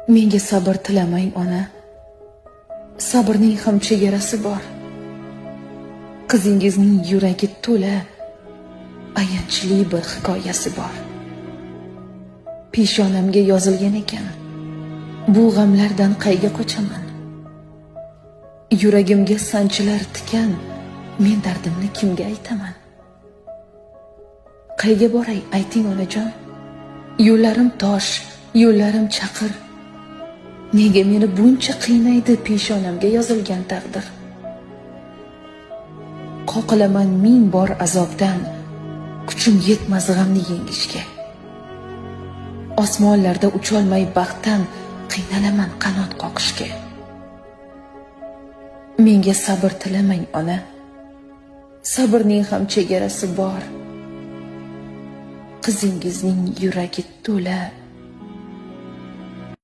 Menga sabr tilamang, ona. Sabrning ham chegarasi bor. Qizingizning yuragi to'la ayanchli bir hikoyasi bor. Peshonamga yozilgan ekan. Bu g'amlardan qayga qochaman? Yuragimga sanchilar tikan, men dardimni kimga aytaman? Qayga boray, ayting onajon? Yo'llarim tosh, yo'llarim chaqir. Nega meni buncha qiynaydi peshonamga yozilgan taqdir? Qoqilaman ming bor azobdan, kuchim yetmas g'amni yengishga. Osmonlarda ucholmay baxtdan qiynalaman qanot qoqishga. Menga sabr tilamang, ona. Sabrning ham chegarasi bor. Qizingizning yuragi to'la